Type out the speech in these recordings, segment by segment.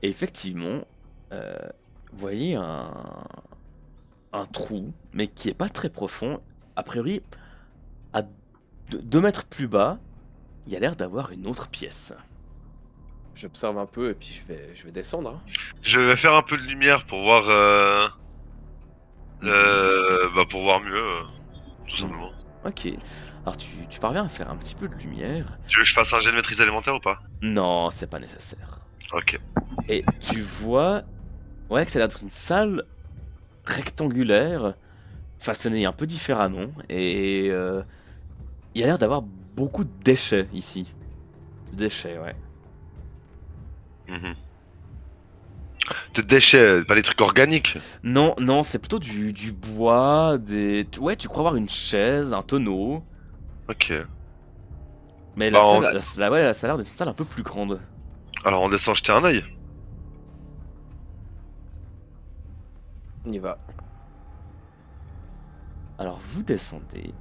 Et effectivement, euh, vous voyez un trou, mais qui est pas très profond. A priori, à 2 mètres plus bas, il y a l'air d'avoir une autre pièce. J'observe un peu et puis je vais descendre, hein. Je vais faire un peu de lumière pour voir, Mhm. pour voir mieux, tout Mm. simplement. Ok. Alors tu parviens à faire un petit peu de lumière. Tu veux que je fasse un jet de maîtrise élémentaire ou pas? Non, c'est pas nécessaire. Ok. Et tu vois, ouais, que ça a l'air d'être une salle rectangulaire, façonnée un peu différemment, et il y a l'air d'avoir beaucoup de déchets ici. De déchets, ouais. Mhm. De déchets, pas les trucs organiques. Non, non, c'est plutôt du bois, Ouais, tu crois avoir une chaise, un tonneau, Ok. mais la Bah, salle, ouais, ça a l'air d'être une salle un peu plus grande. alors on descend jeter un œil. On y va. Alors vous descendez,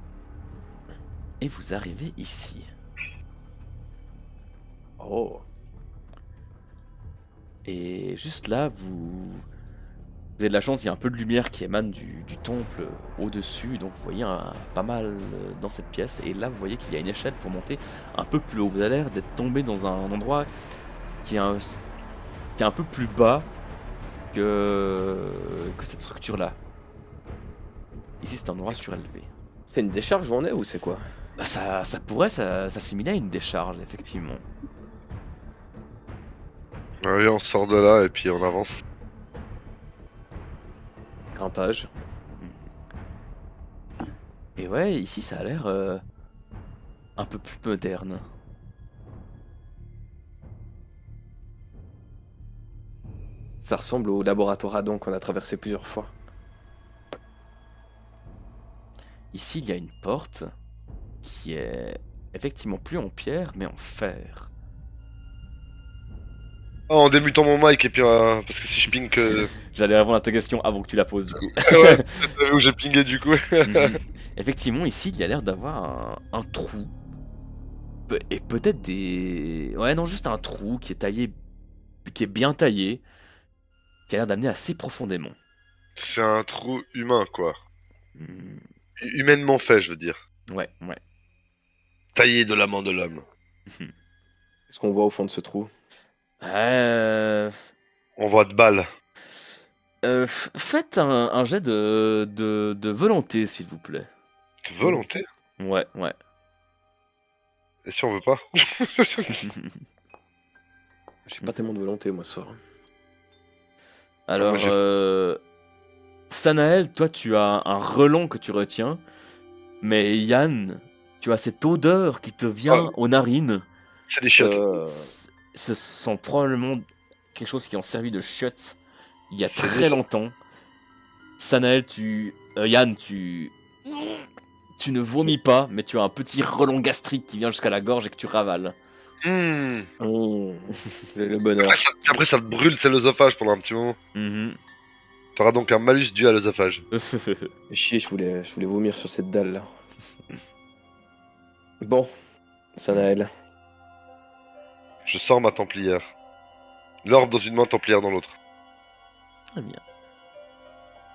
et vous arrivez ici. Oh. Et juste là, vous avez de la chance, il y a un peu de lumière qui émane du temple au-dessus, donc vous voyez pas mal dans cette pièce. Et là, vous voyez qu'il y a une échelle pour monter un peu plus haut. Vous avez l'air d'être tombé dans un endroit qui est qui est un peu plus bas que cette structure-là. Ici, c'est un endroit surélevé. C'est une décharge où on est ou c'est quoi? Bah, ça pourrait s'assimiler à une décharge, effectivement. Oui, on sort de là et puis on avance. Grimpage. Et ouais, ici, ça a l'air un peu plus moderne. Ça ressemble au laboratoire Adam qu'on a traversé plusieurs fois. Ici, il y a une porte qui est effectivement plus en pierre, mais en fer. Ah, en démutant mon mic et puis parce que si je ping que. J'allais répondre à ta question avant que tu la poses, du coup. Ouais, t'as vu où j'ai pingé du coup. Mhm. Effectivement, ici, il y a l'air d'avoir un trou. Et peut-être des... Ouais, non, juste un trou qui est taillé, qui est bien taillé, qui a l'air d'amener assez profondément. C'est un trou humain quoi. Hmm. Humainement fait, je veux dire. Ouais, ouais. Taillé de la main de l'homme. Mhm. Qu'est-ce qu'on voit au fond de ce trou? Euh, On voit de balles. Faites un jet de volonté, s'il vous plaît. Volonté. Ouais, ouais. Et si on veut pas? J'ai pas tellement de volonté moi ce soir. Ah, moi Alors, j'ai. Sanael, toi, tu as un relent que tu retiens, mais Yann, tu as cette odeur qui te Ah, vient aux narines. c'est des chiottes. Ce sont probablement quelque chose qui ont servi de chiottes il y a C'est des. très longtemps. Sanael, Yann, tu ne vomis pas, mais tu as un petit relent gastrique qui vient jusqu'à la gorge et que tu ravales. Hmm. Mmh. Le bonheur. Après, ça te brûle, c'est l'œsophage pendant un petit moment. Mhm. T'auras donc un malus dû à l'œsophage. Chier, je voulais vomir sur cette dalle là. Bon, Sanaël. Je sors ma templière. L'orbe dans une main, templière dans l'autre. Très bien.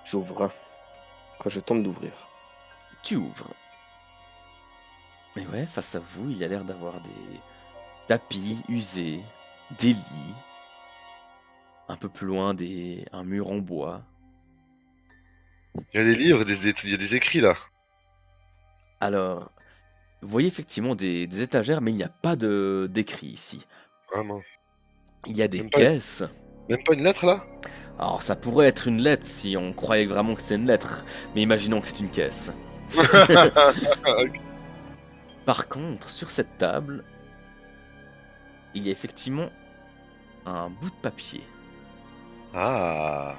J'ouvre. Quand je tente d'ouvrir. Tu ouvres. Et ouais, face à vous, il y a l'air d'avoir des tapis usés, des lits, un peu plus loin un mur en bois. Il y a des livres, il y a des écrits là. Alors, vous voyez effectivement des étagères, mais il n'y a pas d'écrit ici. Ah non. Il y a des Même pas, caisses. même pas une lettre là? Alors, ça pourrait être une lettre si on croyait vraiment que c'est une lettre, mais imaginons que c'est une caisse. Par contre, sur cette table, il y a effectivement un bout de papier. Ah.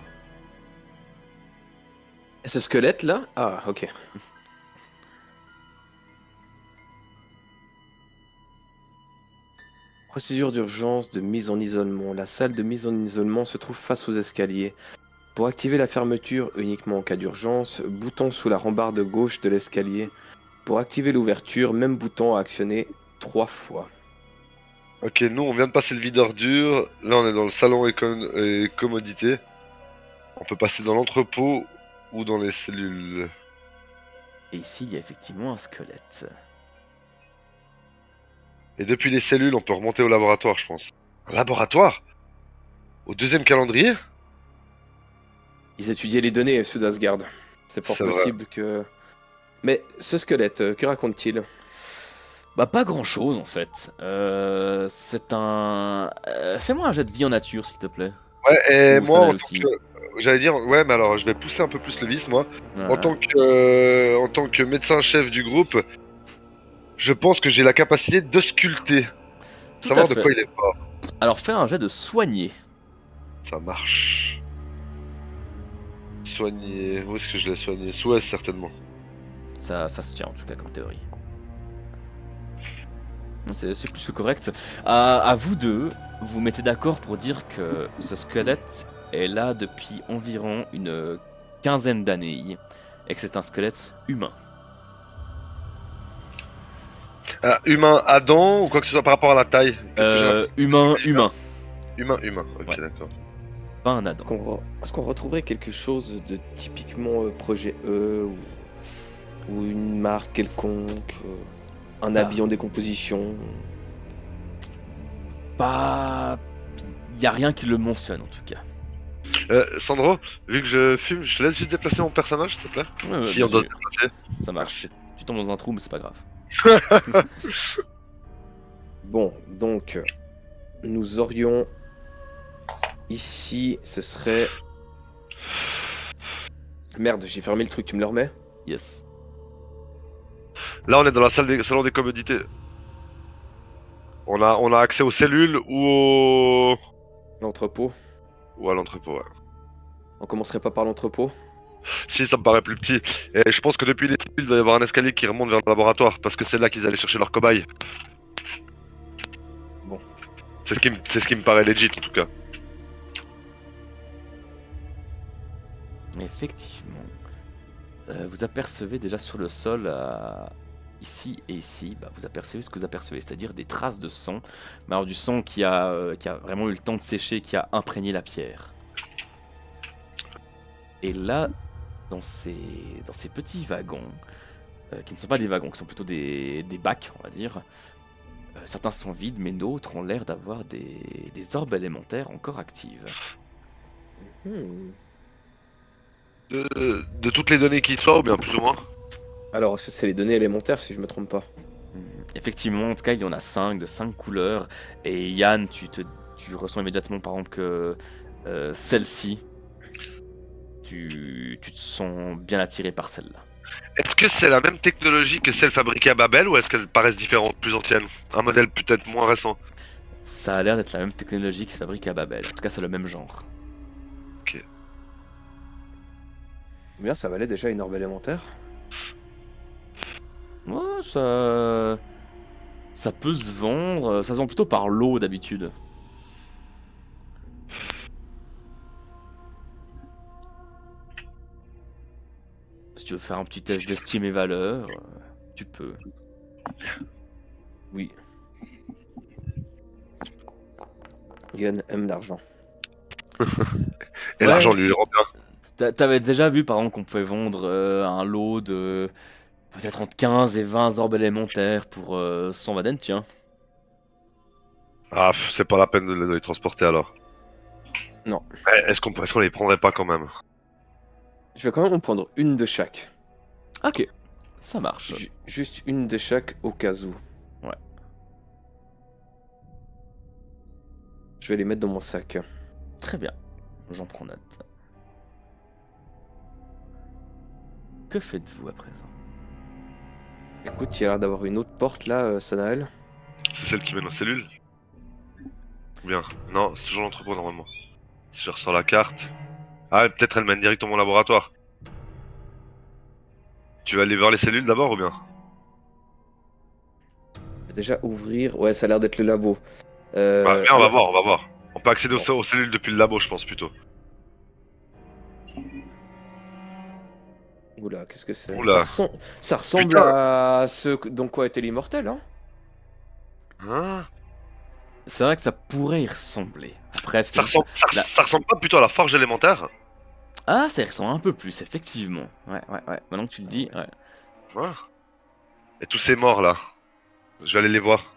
Et ce squelette là? Ah, ok. Procédure d'urgence de mise en isolement. La salle de mise en isolement se trouve face aux escaliers. Pour activer la fermeture uniquement en cas d'urgence, bouton sous la rambarde gauche de l'escalier. Pour activer l'ouverture, même bouton à actionner 3 fois. Ok, nous on vient de passer le vide ordure. Là on est dans le salon et commodité. On peut passer dans l'entrepôt ou dans les cellules. Et ici, il y a effectivement un squelette. Et depuis les cellules, on peut remonter au laboratoire, je pense. Un laboratoire? Au deuxième calendrier? Ils étudiaient les données, ceux d'Asgard. C'est fort C'est vrai. possible que... Mais ce squelette, que raconte-t-il? Bah, pas grand chose en fait. C'est un. Fais-moi un jet de vie en nature, s'il te plaît. Ouais, et Ou moi, Sanal aussi. j'allais dire, ouais, mais alors, je vais pousser un peu plus le vice, moi. Voilà. En tant que médecin-chef du groupe, je pense que j'ai la capacité de sculpter. Tout à Savoir de fait. quoi il est fort. Alors, fais un jet de soigner. Ça marche. Soigner. Où est-ce que je l'ai soigné? Sous S, certainement. Ça se tient en tout cas comme théorie. Non, c'est plus que correct. À vous deux, vous mettez d'accord pour dire que ce squelette est là depuis environ une quinzaine d'années et que c'est un squelette humain. Ah, humain Adam ou quoi que ce soit par rapport à la taille? Qu'est-ce que j'ai l'impression Humain, humain. Humain. Ok, Ouais. d'accord. Pas un Est-ce Adam. est-ce qu'on retrouverait quelque chose de typiquement projet E ou une marque quelconque, un Ah. habit en décomposition? Pas. Y a rien qui le mentionne en tout cas. Sandro, vu que je fume, je te laisse juste déplacer mon personnage, s'il te plaît. Ouais, Si bien on doit se sûr. déplacer. Ça marche. Merci. Tu tombes dans un trou, mais c'est pas grave. Bon, donc, nous aurions ici, ce serait... Merde, j'ai fermé le truc, tu me le remets? Yes. Là, on est dans la salon des commodités. On a accès aux cellules L'entrepôt. ou à l'entrepôt, ouais. On commencerait pas par l'entrepôt? Si, ça me paraît plus petit. Et je pense que depuis les cellules, il doit y avoir un escalier qui remonte vers le laboratoire, parce que c'est là qu'ils allaient chercher leurs cobayes. Bon. C'est ce qui me paraît legit, en tout cas. Effectivement. Vous apercevez déjà sur le sol, ici et ici, bah, vous apercevez ce que vous apercevez, c'est-à-dire des traces de sang. Mais alors du sang qui a vraiment eu le temps de sécher, qui a imprégné la pierre. Et là, dans ces petits wagons, qui ne sont pas des wagons, qui sont plutôt des bacs, on va dire, certains sont vides, mais d'autres ont l'air d'avoir des orbes élémentaires encore actives. Hmm. De toutes les données qui soient, ou bien plus ou moins. Alors, ça, c'est les données élémentaires, si je me trompe pas. Effectivement, en tout cas, il y en a 5, de 5 couleurs. Et Yann, tu ressens immédiatement, par exemple, que celle-ci, tu te sens bien attiré par celle-là. Est-ce que c'est la même technologie que celle fabriquée à Babel, ou est-ce qu'elles paraissent différentes, plus anciennes? Un modèle peut-être moins récent. Ça a l'air d'être la même technologie qui se fabrique à Babel. En tout cas, c'est le même genre. Bien, ça valait déjà une orbe élémentaire. Ouais, ça peut se vendre. Ça se vend plutôt par lot d'habitude. Si tu veux faire un petit test d'estime et valeur, tu peux. Oui. Yann aime l'argent. Et Ouais. l'argent lui rend bien. T'avais déjà vu par exemple qu'on pouvait vendre un lot de peut-être entre 15 et 20 orbes élémentaires pour 100 Vaden, tiens. Ah, c'est pas la peine de les transporter alors. Non. Est-ce qu'on les prendrait pas quand même? Je vais quand même en prendre une de chaque. Ok, ça marche. Juste une de chaque au cas où. Ouais. Je vais les mettre dans mon sac. Très bien, j'en prends note. Que faites-vous à présent? Écoute, il y a l'air d'avoir une autre porte là, Sanaël. C'est celle qui mène aux cellules? Ou bien? Non, c'est toujours l'entrepôt normalement. Si je ressors la carte. Ah, peut-être elle mène directement au laboratoire. Tu vas aller vers les cellules d'abord ou bien? Je vais déjà ouvrir. Ouais, ça a l'air d'être le labo. Bah, viens, on va alors- voir, on va voir. On peut accéder aux cellules depuis le labo, je pense plutôt. Oula, qu'est-ce que c'est? Oula. Ça ressemble Putain. à ce dont quoi était l'immortel, hein? Hein? C'est vrai que ça pourrait y ressembler. Après, c'est Ça juste... ressemble, ça, la- ça ressemble pas plutôt à la forge élémentaire? Ah, ça y ressemble un peu plus, effectivement. Ouais. Maintenant que tu le dis, ouais. Ouais. Et tous ces morts là, je vais aller les voir.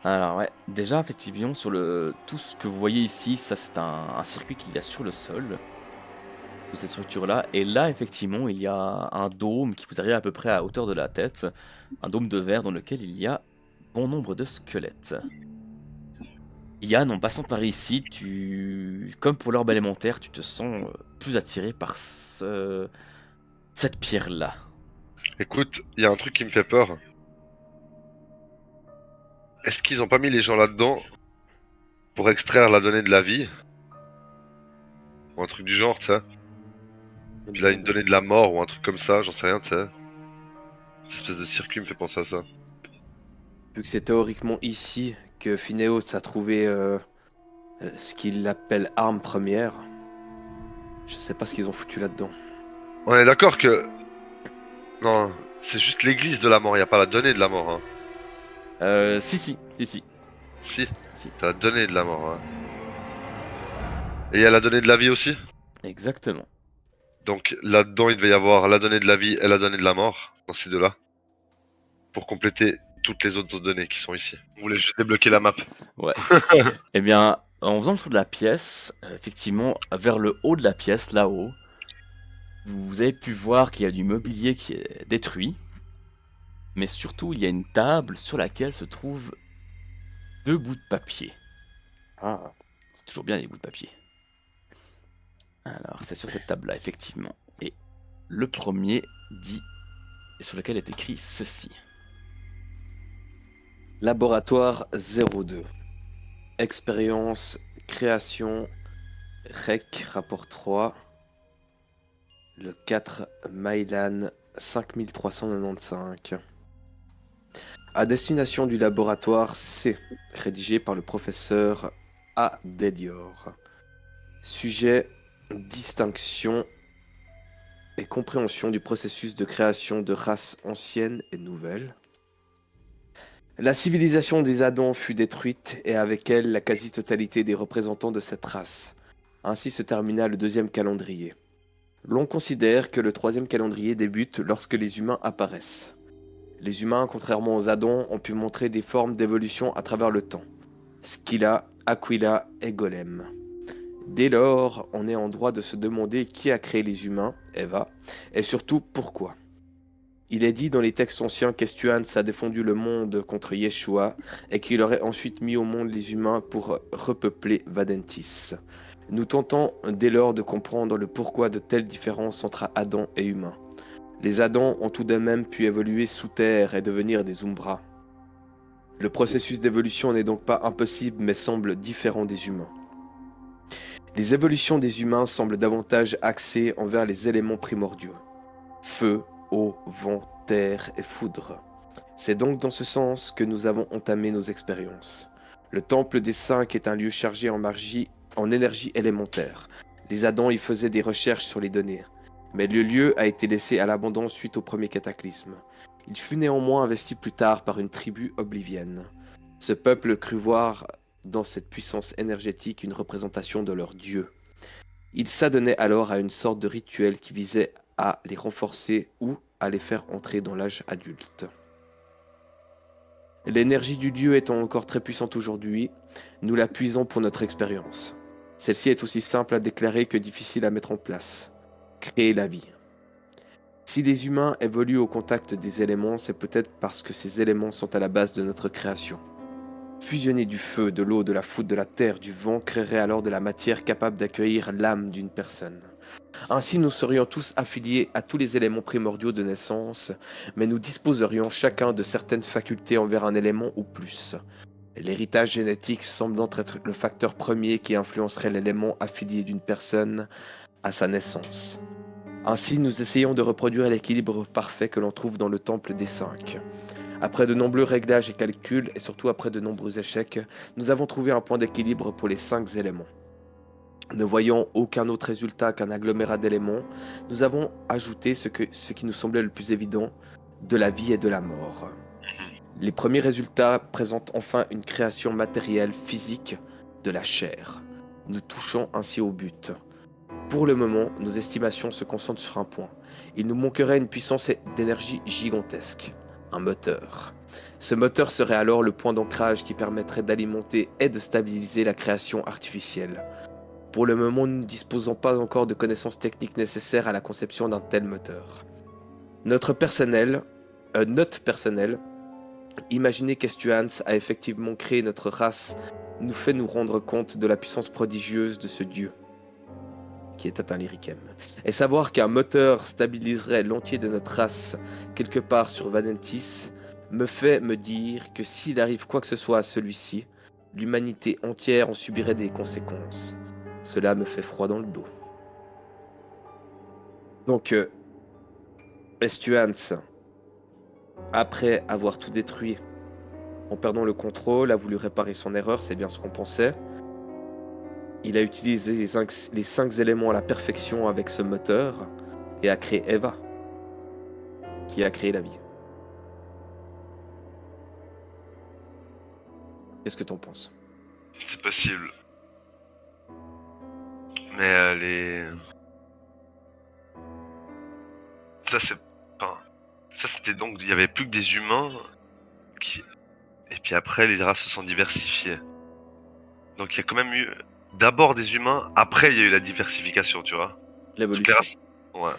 Alors ouais, déjà effectivement sur le tout ce que vous voyez ici, ça c'est un circuit qu'il y a sur le sol, toute cette structure là, et là effectivement il y a un dôme qui vous arrive à peu près à hauteur de la tête, un dôme de verre dans lequel il y a bon nombre de squelettes. Yann, en passant par ici, comme pour l'orbe élémentaire, tu te sens plus attiré par cette pierre là. Écoute, il y a un truc qui me fait peur. Est-ce qu'ils ont pas mis les gens là-dedans pour extraire la donnée de la vie? Ou un truc du genre, tu sais? Puis là, une donnée de la mort ou un truc comme ça, j'en sais rien, tu sais. Cette espèce de circuit me fait penser à ça. Vu que c'est théoriquement ici que Phineos a trouvé ce qu'il appelle arme première, je sais pas ce qu'ils ont foutu là-dedans. On est d'accord que... Non, c'est juste l'église de la mort, y a pas la donnée de la mort, hein. Si. Si, Si, t'as la donnée de la mort, hein. Et y a la donnée de la vie aussi? exactement. Donc là-dedans, il devait y avoir la donnée de la vie et la donnée de la mort, dans ces deux-là. Pour compléter toutes les autres données qui sont ici. On voulait juste débloquer la map. Ouais. Eh bien, en faisant le tour de la pièce, effectivement, vers le haut de la pièce, là-haut, vous avez pu voir qu'il y a du mobilier qui est détruit. Mais surtout, il y a une table sur laquelle se trouvent deux bouts de papier. Ah, C'est toujours bien les bouts de papier. Alors, c'est sur cette table-là, effectivement. Et le premier dit, et sur lequel est écrit ceci. laboratoire 02. Expérience, création, REC, rapport 3. Le 4 Mylan 5395. À destination du laboratoire C, rédigé par le professeur A. Delior. Sujet, distinction et compréhension du processus de création de races anciennes et nouvelles. La civilisation des Adans fut détruite et avec elle la quasi-totalité des représentants de cette race. Ainsi se termina le deuxième calendrier. L'on considère que le troisième calendrier débute lorsque les humains apparaissent. Les humains, contrairement aux Adans, ont pu montrer des formes d'évolution à travers le temps. Scylla, Aquila et Golem. Dès lors, on est en droit de se demander qui a créé les humains, Eva, et surtout pourquoi. Il est dit dans les textes anciens qu'Estuans a défendu le monde contre Yeshua et qu'il aurait ensuite mis au monde les humains pour repeupler Vadentis. Nous tentons dès lors de comprendre le pourquoi de telles différences entre Adam et humains. Les Adans ont tout de même pu évoluer sous terre et devenir des Umbras. Le processus d'évolution n'est donc pas impossible mais semble différent des humains. Les évolutions des humains semblent davantage axées envers les éléments primordiaux. Feu, eau, vent, terre et foudre. C'est donc dans ce sens que nous avons entamé nos expériences. Le temple des cinq est un lieu chargé en énergie élémentaire. Les Adans y faisaient des recherches sur les données. Mais le lieu a été laissé à l'abandon suite au premier cataclysme. Il fut néanmoins investi plus tard par une tribu oblivienne. Ce peuple crut voir dans cette puissance énergétique une représentation de leur dieu. Il s'adonnait alors à une sorte de rituel qui visait à les renforcer ou à les faire entrer dans l'âge adulte. L'énergie du dieu étant encore très puissante aujourd'hui, nous la puisons pour notre expérience. Celle-ci est aussi simple à déclarer que difficile à mettre en place. Créer la vie. Si les humains évoluent au contact des éléments, c'est peut-être parce que ces éléments sont à la base de notre création. Fusionner du feu, de l'eau, de la foudre, de la terre, du vent créerait alors de la matière capable d'accueillir l'âme d'une personne. Ainsi, nous serions tous affiliés à tous les éléments primordiaux de naissance, mais nous disposerions chacun de certaines facultés envers un élément ou plus. L'héritage génétique semble donc être le facteur premier qui influencerait l'élément affilié d'une personne à sa naissance. Ainsi, nous essayons de reproduire l'équilibre parfait que l'on trouve dans le temple des cinq. Après de nombreux réglages et calculs, et surtout après de nombreux échecs, nous avons trouvé un point d'équilibre pour les 5 éléments. Ne voyant aucun autre résultat qu'un agglomérat d'éléments, nous avons ajouté ce qui nous semblait le plus évident, de la vie et de la mort. Les premiers résultats présentent enfin une création matérielle physique de la chair. Nous touchons ainsi au but. Pour le moment, nos estimations se concentrent sur un point. Il nous manquerait une puissance d'énergie gigantesque, un moteur. Ce moteur serait alors le point d'ancrage qui permettrait d'alimenter et de stabiliser la création artificielle. Pour le moment, nous ne disposons pas encore de connaissances techniques nécessaires à la conception d'un tel moteur. Notre personnel, imaginer qu'Estuans a effectivement créé notre race nous fait nous rendre compte de la puissance prodigieuse de ce dieu, qui est atteint l'Irichem. Et savoir qu'un moteur stabiliserait l'entier de notre race quelque part sur Vadentis me fait me dire que s'il arrive quoi que ce soit à celui-ci, l'humanité entière en subirait des conséquences. Cela me fait froid dans le dos. Donc, Estuans, après avoir tout détruit, en perdant le contrôle, a voulu réparer son erreur, c'est bien ce qu'on pensait. Il a utilisé les 5 éléments à la perfection avec ce moteur et a créé Eva, qui a créé la vie. Qu'est-ce que t'en penses? C'est possible. Mais ça c'est... Enfin, ça c'était donc... Il y avait plus que des humains qui... Et puis après les races se sont diversifiées. Donc il y a quand même eu... D'abord des humains, après il y a eu la diversification, tu vois. L'évolution. Ouais.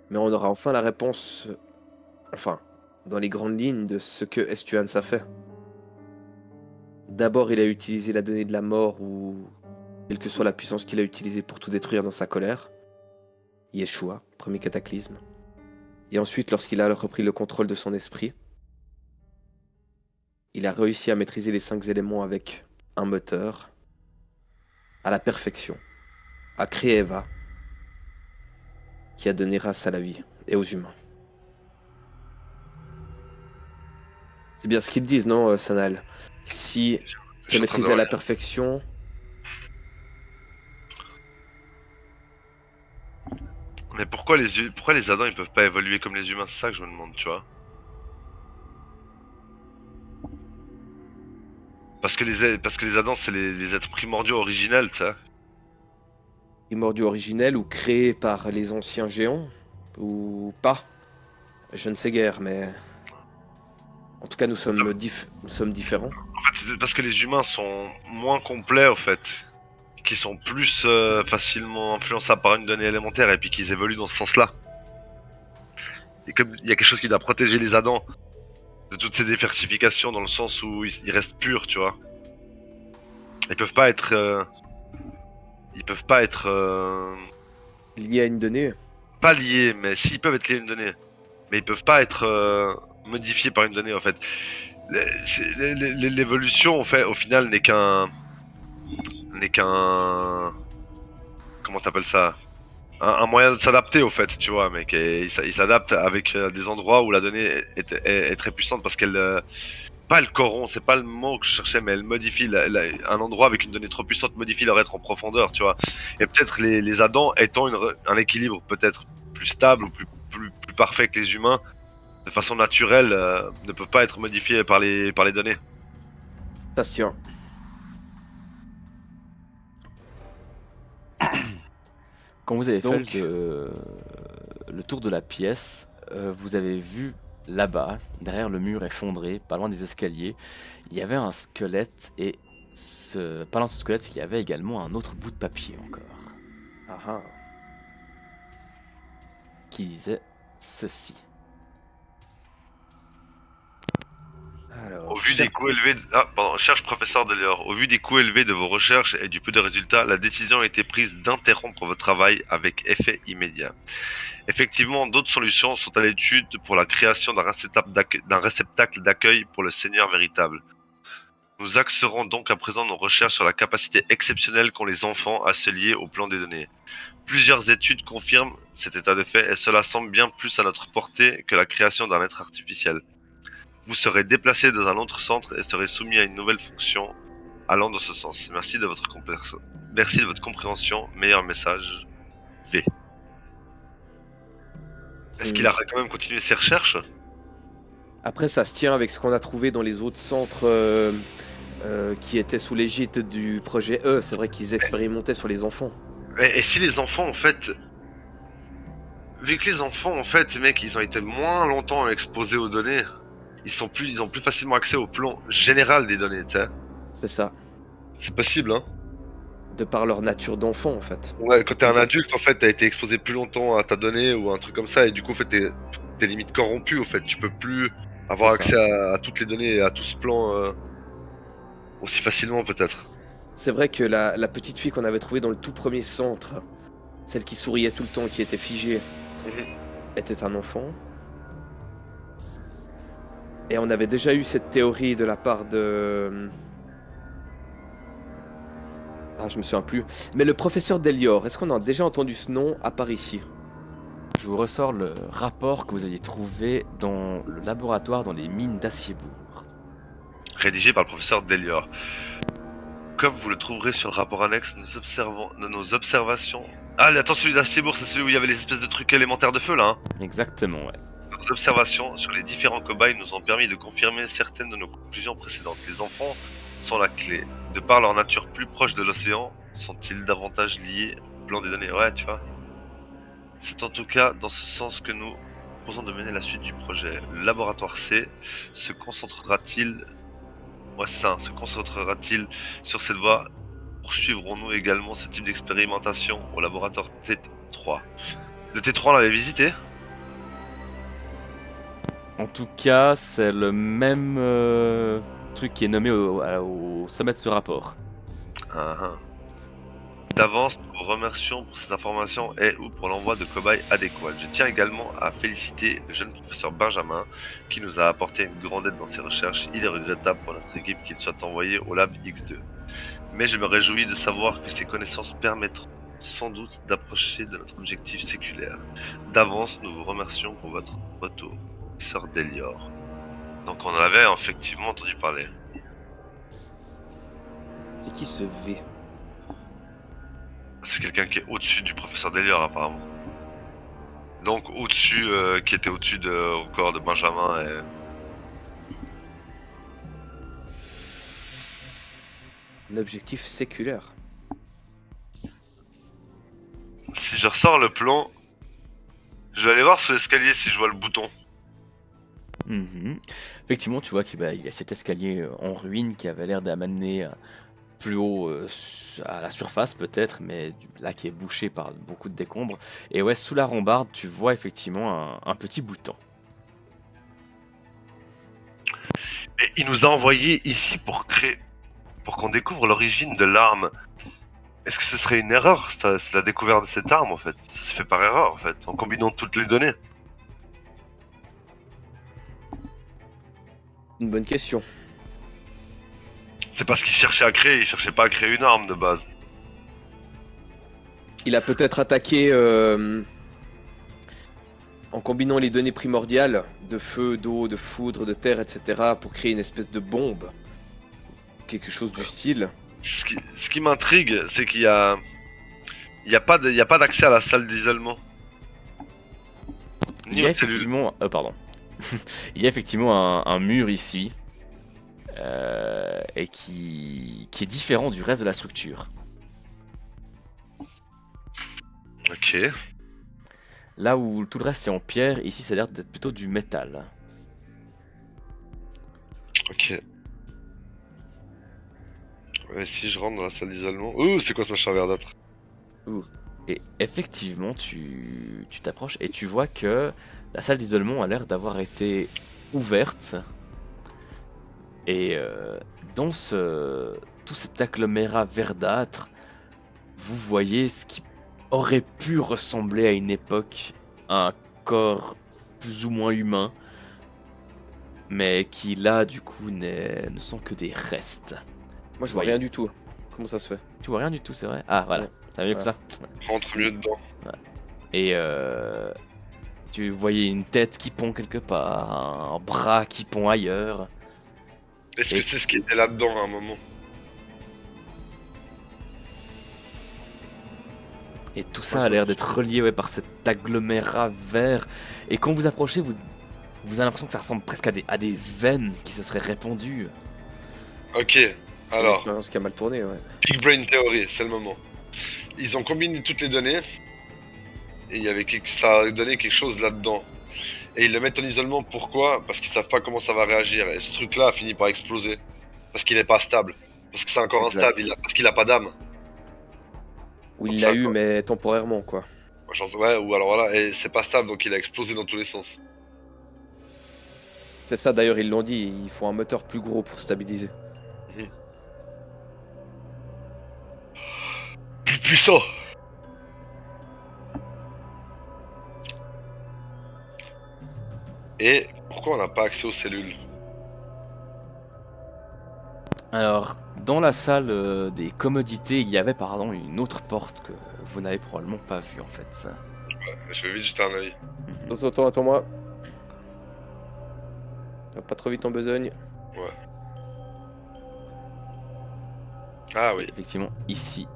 Mais on aura enfin la réponse, enfin, dans les grandes lignes de ce que Estuans a fait. D'abord, il a utilisé la donnée de la mort ou quelle que soit la puissance qu'il a utilisée pour tout détruire dans sa colère. Yeshua, premier cataclysme. Et ensuite, lorsqu'il a repris le contrôle de son esprit, il a réussi à maîtriser les 5 éléments avec un moteur à la perfection, à créer Eva, qui a donné race à la vie et aux humains. C'est bien ce qu'ils disent, non, Sanal? Si tu as maîtrisé à la perfection... Mais pourquoi les Adans ils peuvent pas évoluer comme les humains? C'est ça que je me demande, tu vois. Parce que les Adans c'est les êtres primordiaux originels, tu sais. Primordiaux originels ou créés par les anciens géants? Ou pas? Je ne sais guère, mais... En tout cas, nous sommes différents. En fait, c'est parce que les humains sont moins complets, au fait. Qui sont plus facilement influençables par une donnée élémentaire et puis qu'ils évoluent dans ce sens-là. Et comme il y a quelque chose qui doit protéger les Adans de toutes ces diversifications dans le sens où ils restent purs, tu vois. Ils peuvent pas être... Liés à une donnée. Pas liés, mais s'ils peuvent être liés à une donnée. Mais ils peuvent pas être modifiés par une donnée, en fait. L'évolution, au final, n'est qu'un... Comment t'appelles ça? Un moyen de s'adapter, au fait, tu vois, mec. Et il s'adapte avec des endroits où la donnée est très puissante parce qu'elle... pas elle corrompt, c'est pas le mot que je cherchais, mais elle modifie. Un endroit avec une donnée trop puissante modifie leur être en profondeur, tu vois. Et peut-être les Adans étant un équilibre peut-être plus stable ou plus parfait que les humains, de façon naturelle, ne peuvent pas être modifiés par les données. Ça se tient. Quand vous avez Donc- fait le tour de la pièce, vous avez vu là-bas, derrière le mur effondré, pas loin des escaliers, il y avait un squelette et pas loin de ce squelette, il y avait également un autre bout de papier encore, Ah ah. qui disait ceci. Alors, Au vu des coûts élevés... cherche professeur Delior. Au vu des coûts élevés de vos recherches et du peu de résultats, la décision a été prise d'interrompre votre travail avec effet immédiat. Effectivement, d'autres solutions sont à l'étude pour la création d'un réceptacle d'accueil pour le Seigneur véritable. Nous axerons donc à présent nos recherches sur la capacité exceptionnelle qu'ont les enfants à se lier au plan des données. Plusieurs études confirment cet état de fait et cela semble bien plus à notre portée que la création d'un être artificiel. Vous serez déplacé dans un autre centre et serez soumis à une nouvelle fonction allant dans ce sens. Merci de votre compréhension. Meilleur message. V. Est-ce qu'il a quand même continué ses recherches? Après, ça se tient avec ce qu'on a trouvé dans les autres centres qui étaient sous l'égide du projet E. C'est vrai qu'ils expérimentaient sur les enfants. Et si les enfants, en fait... Vu que les enfants, en fait, mec, ils ont été moins longtemps exposés aux données, ils ont plus facilement accès au plan général des données, tu sais. C'est ça. C'est possible, hein. De par leur nature d'enfant, en fait. Ouais, quand t'es un adulte, en fait, t'as été exposé plus longtemps à ta donnée ou un truc comme ça, et du coup, en fait, t'es limite corrompu, en fait. Tu peux plus avoir C'est accès à toutes les données et à tout ce plan aussi facilement, peut-être. C'est vrai que la petite fille qu'on avait trouvée dans le tout premier centre, celle qui souriait tout le temps, qui était figée, Mhm. était un enfant. Et on avait déjà eu cette théorie de la part de... Ah, je me souviens plus. Mais le professeur Delior, est-ce qu'on a déjà entendu ce nom à part ici? Je vous ressors le rapport que vous aviez trouvé dans le laboratoire dans les mines d'Aciebourg. Rédigé par le professeur Delior. Comme vous le trouverez sur le rapport annexe de nos observations... Ah, attends, celui d'Astiebourg, c'est celui où il y avait les espèces de trucs élémentaires de feu, là, hein. Exactement, ouais. Nos observations sur les différents cobayes nous ont permis de confirmer certaines de nos conclusions précédentes. Les enfants sont la clé. De par leur nature plus proche de l'océan, sont-ils davantage liés au plan des données? Ouais, tu vois. C'est en tout cas dans ce sens que nous proposons de mener la suite du projet. Le laboratoire C se concentrera-t-il... Ouais, c'est ça, se concentrera-t-il sur cette voie? Poursuivrons-nous également ce type d'expérimentation au laboratoire T3? Le T3, on l'avait visité? En tout cas, c'est le même truc qui est nommé au sommet de ce rapport. Ah, ah. D'avance, nous vous remercions pour cette information et ou pour l'envoi de cobayes adéquats. Je tiens également à féliciter le jeune professeur Benjamin qui nous a apporté une grande aide dans ses recherches. Il est regrettable pour notre équipe qu'il soit envoyé au Lab X2. Mais je me réjouis de savoir que ces connaissances permettront sans doute d'approcher de notre objectif séculaire. D'avance, nous vous remercions pour votre retour, professeur Delior. Donc on en avait effectivement entendu parler. C'est qui ce V? C'est quelqu'un qui est au-dessus du professeur Delior apparemment. Donc au-dessus, qui était au-dessus au corps de Benjamin et... Un objectif séculaire. Si je ressors le plan, je vais aller voir sur l'escalier si je vois le bouton. Mhm. Effectivement, tu vois qu'il y a cet escalier en ruine qui avait l'air d'amener plus haut à la surface peut-être, mais là qui est bouché par beaucoup de décombres. Et ouais, sous la rambarde, tu vois effectivement un petit bouton. Et il nous a envoyé ici pour qu'on découvre l'origine de l'arme. Est-ce que ce serait une erreur, c'est la découverte de cette arme en fait? Ça se fait par erreur en fait, en combinant toutes les données. Une bonne question. C'est parce qu'il cherchait à créer, il cherchait pas à créer une arme de base. Il a peut-être attaqué en combinant les données primordiales de feu, d'eau, de foudre, de terre, etc. pour créer une espèce de bombe. Quelque chose du style. Ce qui m'intrigue, c'est qu'il y a pas d'accès à la salle d'isolement. Il y a effectivement... pardon. Il y a effectivement un mur ici. Et qui est différent du reste de la structure. Ok. Là où tout le reste est en pierre, ici ça a l'air d'être plutôt du métal. Ok. Et si je rentre dans la salle d'isolement... Ouh, c'est quoi ce machin verdâtre? Et effectivement, tu t'approches et tu vois que la salle d'isolement a l'air d'avoir été ouverte. Et dans tout cet agglomérat verdâtre, vous voyez ce qui aurait pu ressembler à une époque à un corps plus ou moins humain, mais qui là du coup ne sont que des restes. Moi je vois Voyez. rien du tout. Comment ça se fait? Tu vois rien du tout, c'est vrai? Ah voilà, Ouais. ça va mieux que ça. Rentre mieux dedans. Et tu voyais une tête qui pond quelque part, un bras qui pond ailleurs. Est-ce Et- que c'est ce qui était là-dedans à un moment? Et tout ça a l'air d'être relié par cette d'agglomérat vert. Et quand vous approchez, vous avez l'impression que ça ressemble presque à des veines qui se seraient répandues. Ok, C'est alors, l'expérience qui a mal tourné, ouais. Big Brain Theory, c'est le moment. Ils ont combiné toutes les données, et ça a donné quelque chose là-dedans. Et ils le mettent en isolement, pourquoi? Parce qu'ils savent pas comment ça va réagir. Et ce truc-là a fini par exploser. Parce qu'il est pas stable. Parce que c'est encore Exact. instable, parce qu'il a pas d'âme. Où Comme il ça, l'a eu, quoi. mais temporairement, quoi. Ouais, ou alors voilà, et c'est pas stable, donc il a explosé dans tous les sens. C'est ça, d'ailleurs, ils l'ont dit, il faut un moteur plus gros pour stabiliser. Plus puissant. Et pourquoi on n'a pas accès aux cellules? Alors, dans la salle des commodités, il y avait pardon une autre porte que vous n'avez probablement pas vue en fait. Je vais vite jeter un œil. Attends-moi. Va pas trop vite en besogne. Ouais. Ah Et oui, effectivement, ici,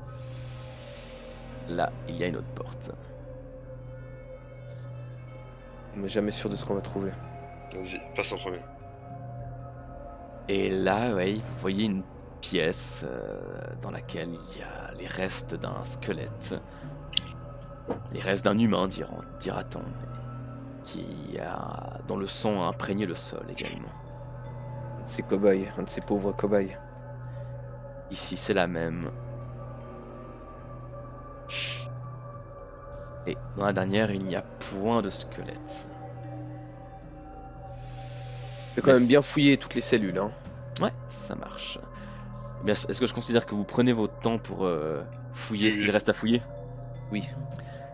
là, il y a une autre porte. On n'est jamais sûr de ce qu'on va trouver. vas-y, passe en premier. Et là, ouais, vous voyez une pièce dans laquelle il y a les restes d'un squelette. Les restes d'un humain, dira-t-on. Qui a, dont le sang a imprégné le sol également. Un de ces cobayes, un de ces pauvres cobayes. Ici, c'est la même. Et dans la dernière, il n'y a point de squelette. Je vais quand même bien fouiller toutes les cellules, hein. Ouais, ça marche. Eh bien, est-ce que je considère que vous prenez votre temps pour fouiller ce qu'il reste à fouiller? Oui.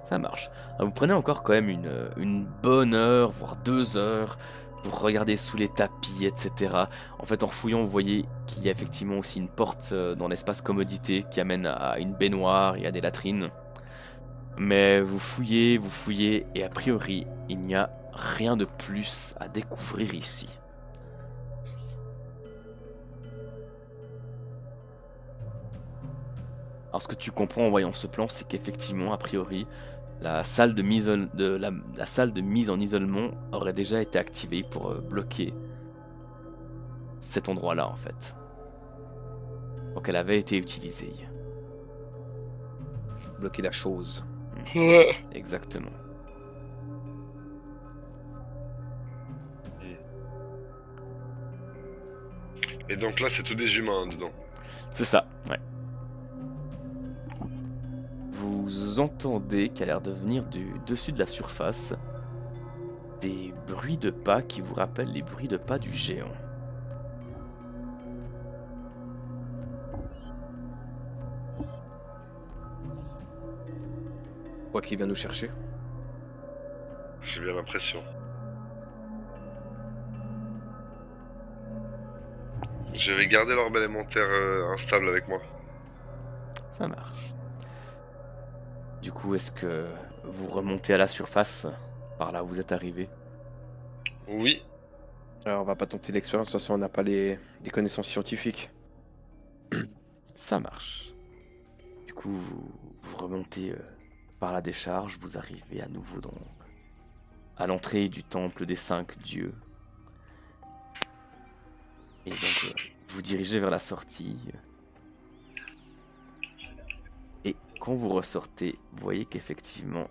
Ça marche. Alors, vous prenez encore quand même une bonne heure, voire 2 heures, pour regarder sous les tapis, etc. En fait, en fouillant, vous voyez qu'il y a effectivement aussi une porte dans l'espace commodité qui amène à une baignoire et à des latrines. Mais vous fouillez, et a priori, il n'y a rien de plus à découvrir ici. Alors ce que tu comprends en voyant ce plan, c'est qu'effectivement, a priori, la salle de mise en isolement aurait déjà été activée pour bloquer cet endroit-là en fait. Donc elle avait été utilisée. Bloquer la chose. Ouais. Exactement. Et donc là, c'est tous des humains dedans. C'est ça, ouais. Vous entendez qu'à l'air de venir du dessus de la surface des bruits de pas qui vous rappellent les bruits de pas du géant. Quoi qu'il vient nous chercher. J'ai bien l'impression. Je vais garder l'orbe élémentaire instable avec moi. Ça marche. Du coup, est-ce que vous remontez à la surface par là où vous êtes arrivé? Oui. Alors on va pas tenter l'expérience, de toute façon on n'a pas les connaissances scientifiques. Ça marche. Du coup, vous remontez par la décharge, vous arrivez à nouveau donc à l'entrée du temple des 5 dieux. Et donc, vous dirigez vers la sortie. Et quand vous ressortez, vous voyez qu'effectivement,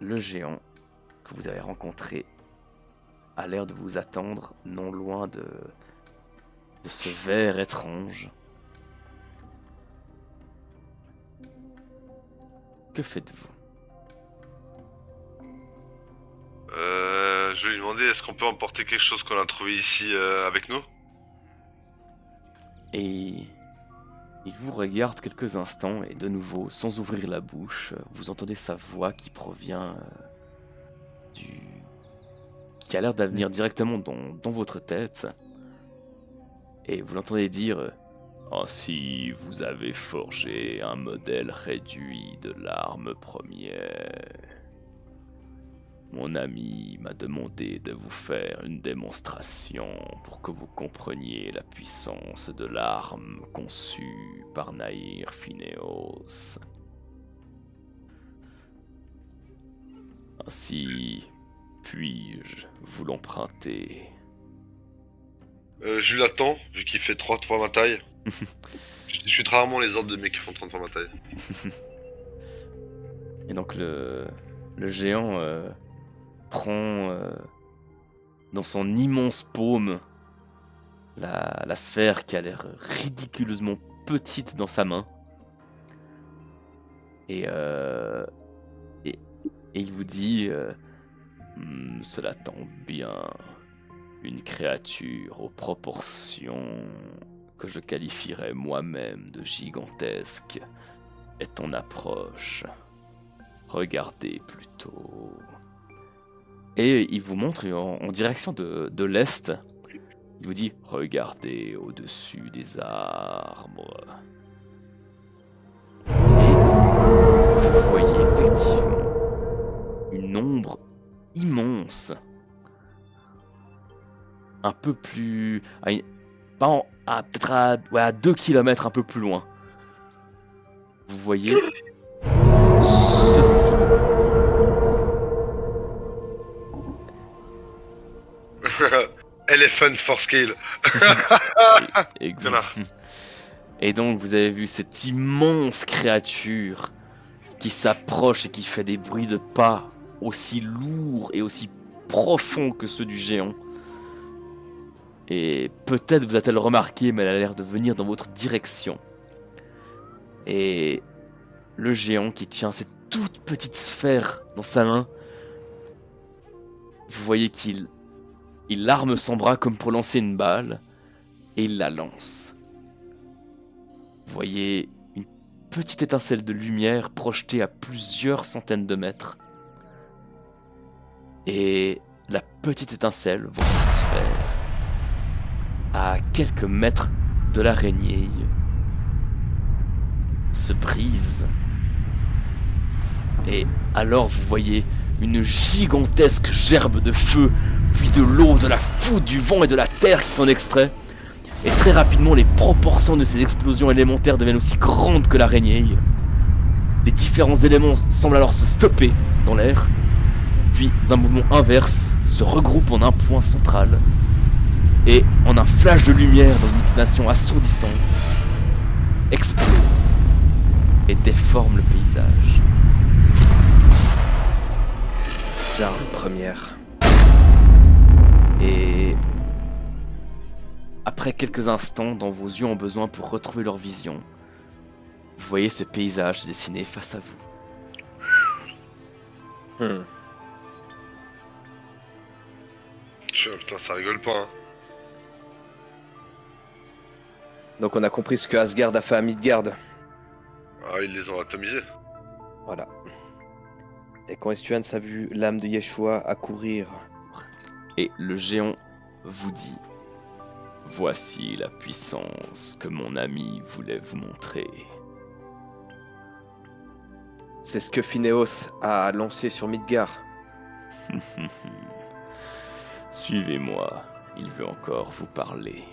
le géant que vous avez rencontré a l'air de vous attendre non loin de ce ver étrange. Que faites-vous? Je vais lui demander est-ce qu'on peut emporter quelque chose qu'on a trouvé ici avec nous? Et il vous regarde quelques instants et de nouveau, sans ouvrir la bouche, vous entendez sa voix qui provient qui a l'air d'avenir directement dans votre tête. Et vous l'entendez dire ainsi, vous avez forgé un modèle réduit de l'arme première. Mon ami m'a demandé de vous faire une démonstration pour que vous compreniez la puissance de l'arme conçue par Naïr Phineos. Ainsi puis-je vous l'emprunter. Je l'attends, vu qu'il fait 3 fois ma taille. Je suis rarement les ordres de mecs qui font 30 fois ma taille. Et donc le géant prend dans son immense paume la sphère qui a l'air ridiculeusement petite dans sa main. Et, et, et il vous dit cela tombe bien. Une créature aux proportions que je qualifierais moi-même de gigantesque est en approche. Regardez plutôt. Et il vous montre en direction de l'est. Il vous dit regardez au-dessus des arbres. Et vous voyez effectivement une ombre immense. Un peu plus... peut-être à 2 km un peu plus loin. Vous voyez ceci. Elephant for scale. Exact. Et donc vous avez vu cette immense créature qui s'approche et qui fait des bruits de pas aussi lourds et aussi profonds que ceux du géant. Et peut-être vous a-t-elle remarqué, mais elle a l'air de venir dans votre direction. Et le géant qui tient cette toute petite sphère dans sa main, vous voyez qu'il arme son bras comme pour lancer une balle, et il la lance. Vous voyez une petite étincelle de lumière projetée à plusieurs centaines de mètres. Et la petite étincelle, votre sphère, à quelques mètres de l'araignée, se brise. Et alors vous voyez une gigantesque gerbe de feu, puis de l'eau, de la foudre, du vent et de la terre qui s'en extrait. Et très rapidement, les proportions de ces explosions élémentaires deviennent aussi grandes que l'araignée. Les différents éléments semblent alors se stopper dans l'air, puis un mouvement inverse se regroupe en un point central. Et en un flash de lumière dans une détonation assourdissante, explose et déforme le paysage. Ça, première. Et après quelques instants dont vos yeux ont besoin pour retrouver leur vision, vous voyez ce paysage se dessiner face à vous. Putain, ça rigole pas, hein. Donc on a compris ce que Asgard a fait à Midgard. Ah, ils les ont atomisés. Voilà. Et quand Estuan a vu l'âme de Yeshua accourir, Et le géant vous dit: voici la puissance que mon ami voulait vous montrer. c'est ce que Phineos a lancé sur Midgard. Suivez-moi, il veut encore vous parler.